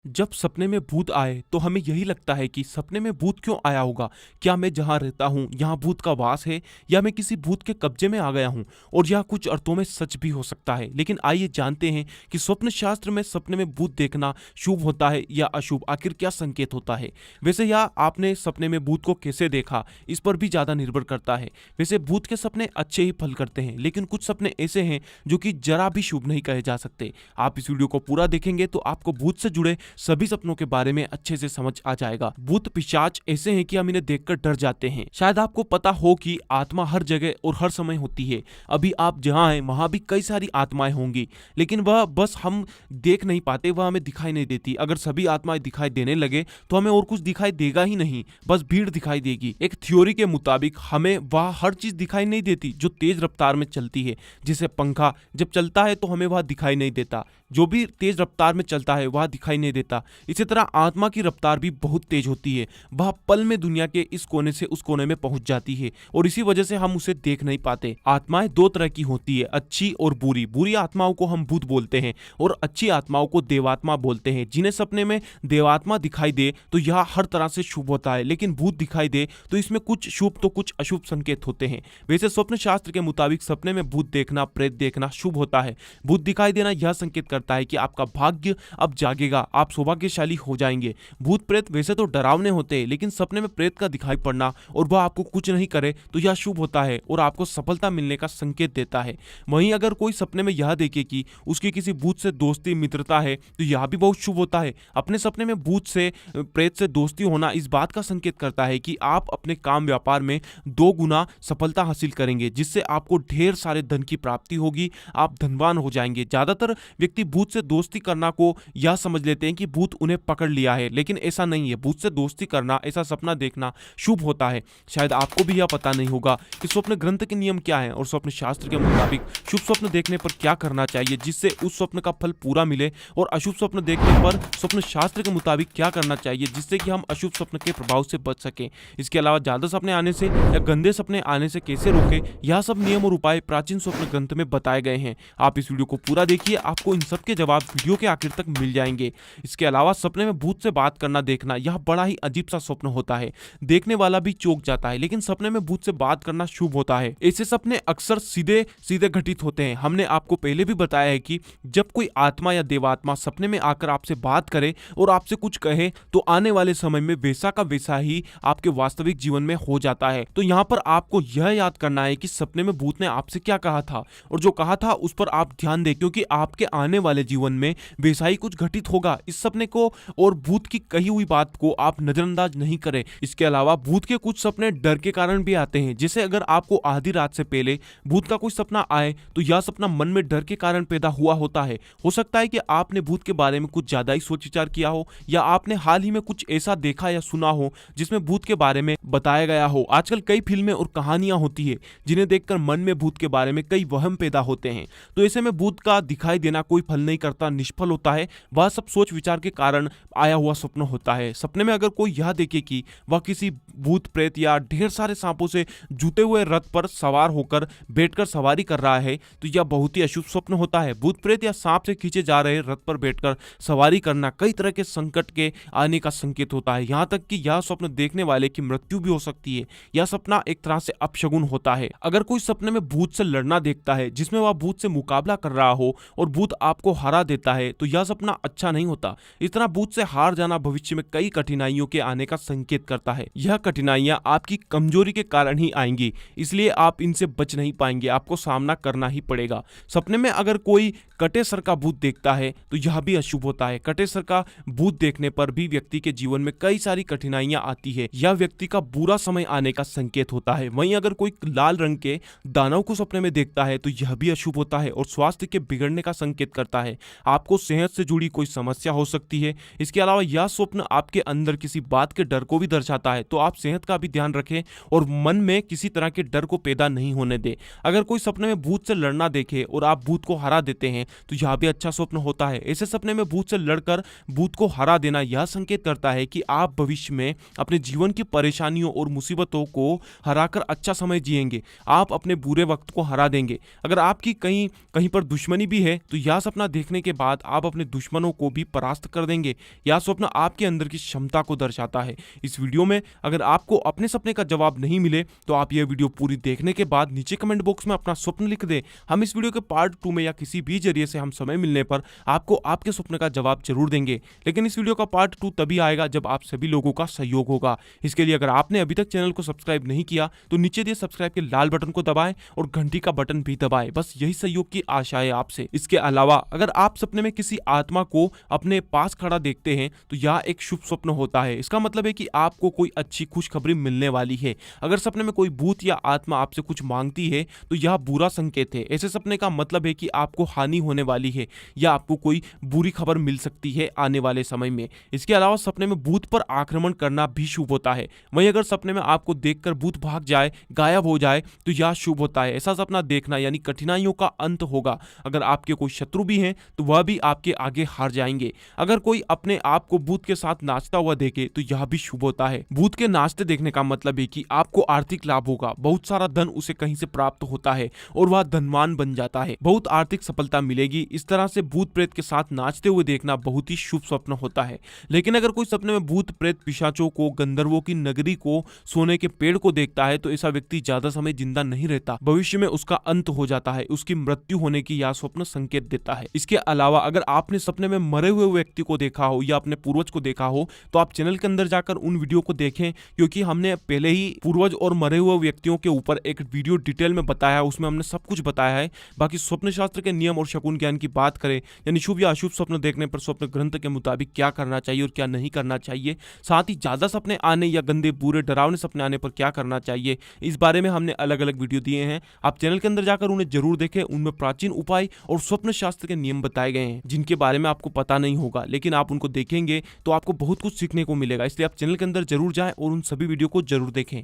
जब सपने में भूत आए तो हमें यही लगता है कि सपने में भूत क्यों आया होगा। क्या मैं जहाँ रहता हूँ यहाँ भूत का वास है या मैं किसी भूत के कब्जे में आ गया हूँ। और यह कुछ अर्थों में सच भी हो सकता है। लेकिन आइए जानते हैं कि स्वप्न शास्त्र में सपने में भूत देखना शुभ होता है या अशुभ, आखिर क्या संकेत होता है। वैसे यह आपने सपने में भूत को कैसे देखा इस पर भी ज़्यादा निर्भर करता है। वैसे भूत के सपने अच्छे ही फल करते हैं, लेकिन कुछ सपने ऐसे हैं जो कि जरा भी शुभ नहीं कहे जा सकते। आप इस वीडियो को पूरा देखेंगे तो आपको भूत से जुड़े सभी सपनों के बारे में अच्छे से समझ आ जाएगा। भूत पिशाच ऐसे हैं कि हम इन्हें देखकर डर जाते हैं। शायद आपको पता हो कि आत्मा हर जगह और हर समय होती है। अभी आप जहाँ हैं वहां भी कई सारी आत्माएं होंगी, लेकिन वह बस हम देख नहीं पाते, वह हमें दिखाई नहीं देती। अगर सभी आत्माएं दिखाई देने लगे तो हमें और कुछ दिखाई देगा ही नहीं, बस भीड़ दिखाई देगी। एक थ्योरी के मुताबिक हमें वह हर चीज दिखाई नहीं देती जो तेज रफ्तार में चलती है। जैसे पंखा जब चलता है तो हमें वह दिखाई नहीं देता, जो भी तेज रफ्तार में चलता है वह दिखाई नहीं देता। इसी तरह आत्मा की रफ्तार भी बहुत तेज होती है, वह पल में दुनिया के इस कोने से उस कोने में पहुंच जाती है और इसी वजह से हम उसे देख नहीं पाते। आत्माएं दो तरह की होती है, अच्छी और बुरी। बुरी आत्माओं को हम भूत बोलते हैं और अच्छी आत्माओं को देवात्मा बोलते हैं। जिन्हें सपने में देवात्मा दिखाई दे तो यह हर तरह से शुभ होता है, लेकिन भूत दिखाई दे तो इसमें कुछ शुभ तो कुछ अशुभ संकेत होते हैं। वैसे स्वप्न शास्त्र के मुताबिक सपने में भूत देखना, प्रेत देखना शुभ होता है। भूत दिखाई देना यह संकेत करता है कि आपका भाग्य अब जागेगा, आप सौभाग्यशाली हो जाएंगे। भूत प्रेत वैसे तो डरावने होते हैं, लेकिन सपने में प्रेत का दिखाई पड़ना और वह आपको कुछ नहीं करे तो यह शुभ होता है और आपको सफलता मिलने का संकेत देता है। वहीं अगर कोई सपने में यह देखे कि उसकी किसी भूत से दोस्ती मित्रता है तो यह भी बहुत शुभ होता है। अपने सपने में भूत से, प्रेत से दोस्ती होना इस बात का संकेत करता है कि आप अपने काम व्यापार में 2 गुना सफलता हासिल करेंगे, जिससे आपको ढेर सारे धन की प्राप्ति होगी, आप धनवान हो जाएंगे। ज्यादातर व्यक्ति भूत से दोस्ती करना को यह समझ लेते हैं कि भूत उन्हें पकड़ लिया है, लेकिन ऐसा नहीं है। भूत से दोस्ती करना, ऐसा सपना देखना शुभ होता है। शायद आपको भी यह पता नहीं होगा कि स्वप्न ग्रंथ के नियम क्या हैं और स्वप्न शास्त्र के मुताबिक शुभ स्वप्न देखने पर क्या करना चाहिए जिससे उस स्वप्न का फल पूरा मिले, और अशुभ स्वप्न देखने पर स्वप्न शास्त्र के मुताबिक क्या करना चाहिए जिससे कि हम अशुभ स्वप्न के प्रभाव से बच सकें। इसके अलावा ज्यादा सपने आने से या गंदे सपने आने से कैसे रोके, यह सब नियम और उपाय प्राचीन स्वप्न ग्रंथ में बताए गए हैं। आप इस वीडियो को पूरा देखिए, आपको इन सब के जवाब वीडियो के आखिर तक मिल जाएंगे। इसके अलावा सपने में भूत से बात करना देखना यह बड़ा ही अजीब सा स्वप्न होता है, देखने वाला भी चौंक जाता है, लेकिन सपने में भूत से बात करना शुभ होता है। ऐसे सपने अक्सर सीधे सीधे घटित होते हैं। हमने आपको पहले भी बताया है कि जब कोई आत्मा या देवात्मा सपने में आकर आपसे बात करे और आपसे कुछ कहे तो आने वाले समय में वैसा का वैसा ही आपके वास्तविक जीवन में हो जाता है। तो यहाँ पर आपको यह याद करना है कि सपने में भूत ने आपसे क्या कहा था और जो कहा था उस पर आप ध्यान दें, क्योंकि आपके आने वाले जीवन में वैसा ही कुछ घटित होगा। इस सपने को और भूत की कही हुई बात को आप नजरअंदाज नहीं करें। इसके अलावा भूत के कुछ सपने डर के कारण भी आते हैं। जैसे अगर आपको आधी रात से पहले भूत का कोई सपना आए तो यह सपना मन में डर के कारण पैदा हुआ होता है। हो सकता है कि आपने भूत के बारे में कुछ ज्यादा ही सोच विचार किया हो, या आपने हाल ही में कुछ ऐसा देखा या सुना हो जिसमें भूत के बारे में बताया गया हो। आजकल कई फिल्में और कहानियां होती है जिन्हें देखकर मन में भूत के बारे में कई वहम पैदा होते हैं। तो ऐसे में भूत का दिखाई देना कोई फल नहीं करता, निष्फल होता है। वह सब सोच विचार के कारण आया हुआ स्वप्न होता है। सपने में अगर कोई यह देखे कि वह किसी भूत प्रेत या ढेर सारे सांपों से जुटे हुए रथ पर सवार होकर बैठकर सवारी कर रहा है तो यह बहुत ही अशुभ स्वप्न होता है। भूत प्रेत या सांप से खींचे जा रहे रथ पर बैठकर सवारी करना कई तरह के संकट के आने का संकेत होता है। यहाँ तक कि यह स्वप्न देखने वाले की मृत्यु भी हो सकती है। यह सपना एक तरह से अपशगुन होता है। अगर कोई सपने में भूत से लड़ना देखता है, जिसमें वह भूत से मुकाबला कर रहा हो और भूत आपको हरा देता है, तो यह सपना अच्छा नहीं होता। इस तरह भूत से हार जाना भविष्य में कई कठिनाइयों के आने का संकेत करता है। यह कठिनाइयां आपकी कमजोरी के कारण ही आएंगी, इसलिए आप इनसे बच नहीं पाएंगे, आपको सामना करना ही पड़ेगा। सपने में अगर कोई कटे सर का भूत देखता है तो यह भी अशुभ होता है। कटे सर का भूत देखने पर भी व्यक्ति के जीवन में कई सारी कठिनाइयां आती है। यह व्यक्ति का बुरा समय आने का संकेत होता है। वहीं अगर कोई लाल रंग के दानव को सपने में देखता है तो यह भी अशुभ होता है और स्वास्थ्य के बिगड़ने का संकेत करता है। आपको सेहत से जुड़ी कोई समस्या हो सकती है। इसके अलावा यह स्वप्न आपके अंदर किसी बात के डर को भी दर्शाता है, तो आप सेहत का भी ध्यान रखें और मन में किसी तरह के डर को पैदा नहीं होने दें। अगर कोई सपने में भूत से लड़ना देखे और आप भूत को हरा देते हैं तो यह भी अच्छा स्वप्न होता है। ऐसे सपने में भूत से लड़कर भूत को हरा देना यह संकेत करता है कि आप भविष्य में अपने जीवन की परेशानियों और मुसीबतों को हराकर अच्छा समय जिएंगे, आप अपने बुरे वक्त को हरा देंगे। अगर आपकी कहीं कहीं पर दुश्मनी भी है तो यह सपना देखने के बाद आप अपने दुश्मनों को भी परास्त परास्त कर देंगे। यह स्वप्न आपके अंदर की क्षमता को दर्शाता है। इस वीडियो में अगर आपको अपने सपने का जवाब नहीं मिले तो आप यह वीडियो पूरी देखने के बाद नीचे कमेंट बॉक्स में अपना स्वप्न लिख दें। हम इस वीडियो के पार्ट 2 में या किसी भी जरिए से हम समय मिलने पर आपको आपके स्वप्न का जवाब जरूर देंगे। लेकिन इस वीडियो का पार्ट 2 तभी आएगा जब आप सभी लोगों का सहयोग होगा। इसके लिए अगर आपने अभी तक चैनल को सब्सक्राइब नहीं किया तो नीचे दिए सब्सक्राइब के लाल बटन को दबाएं और घंटी का बटन भी दबाएं। बस यही सहयोग की आशा है आपसे। इसके अलावा अगर आप सपने में किसी आत्मा को अपने पास खड़ा देखते हैं तो यह एक शुभ स्वप्न होता है। इसका मतलब है कि आपको कोई अच्छी खुशखबरी मिलने वाली है। अगर सपने में कोई भूत या आत्मा आपसे कुछ मांगती है तो यह बुरा संकेत है। ऐसे सपने का मतलब है कि आपको हानि होने वाली है या आपको कोई बुरी खबर मिल सकती है आने वाले समय में। इसके अलावा सपने में भूत पर आक्रमण करना भी शुभ होता है। वहीं अगर सपने में आपको देखकर भूत भाग जाए, गायब हो जाए तो यह शुभ होता है। ऐसा सपना देखना यानी कठिनाइयों का अंत होगा। अगर आपके कोई शत्रु भी हैं तो वह भी आपके आगे हार जाएंगे। अगर कोई अपने आप को भूत के साथ नाचता हुआ देखे तो यह भी शुभ होता है। भूत के नाचते देखने का मतलब है कि आपको आर्थिक लाभ होगा। बहुत सारा धन उसे कहीं से प्राप्त होता है और वह धनवान बन जाता है। बहुत आर्थिक सफलता मिलेगी। इस तरह से भूत प्रेत के साथ नाचते हुए देखना बहुत ही शुभ स्वप्न होता है। लेकिन अगर कोई सपने में भूत प्रेत पिशाचों को, गंधर्वों की नगरी को, सोने के पेड़ को देखता है तो ऐसा व्यक्ति ज्यादा समय जिंदा नहीं रहता। भविष्य में उसका अंत हो जाता है। उसकी मृत्यु होने की यह स्वप्न संकेत देता है। इसके अलावा अगर आपने सपने में मरे हुए व्यक्ति को देखा हो या अपने पूर्वज को देखा हो तो आप चैनल के अंदर जाकर उन वीडियो को देखें, क्योंकि हमने पहले ही पूर्वज और मरे हुए व्यक्तियों के ऊपर एक वीडियो डिटेल में बताया। उसमें हमने सब कुछ बताया है। बाकी स्वप्न शास्त्र के नियम और शकुन ज्ञान की बात करें, यानी शुभ या अशुभ स्वप्न देखने पर स्वप्न ग्रंथ के मुताबिक क्या करना चाहिए और क्या नहीं करना चाहिए, साथ ही ज्यादा सपने आने या गंदे बुरे डरावने सपने आने पर क्या करना चाहिए, इस बारे में हमने अलग अलग वीडियो दिए हैं। आप चैनल के अंदर जाकर उन्हें जरूर देखें। उनमें प्राचीन उपाय और स्वप्न शास्त्र के नियम बताए गए हैं जिनके बारे में आपको पता नहीं होगा, लेकिन आप उनको देखेंगे तो आपको बहुत कुछ सीखने को मिलेगा। इसलिए आप चैनल के अंदर जरूर जाएं और उन सभी वीडियो को जरूर देखें।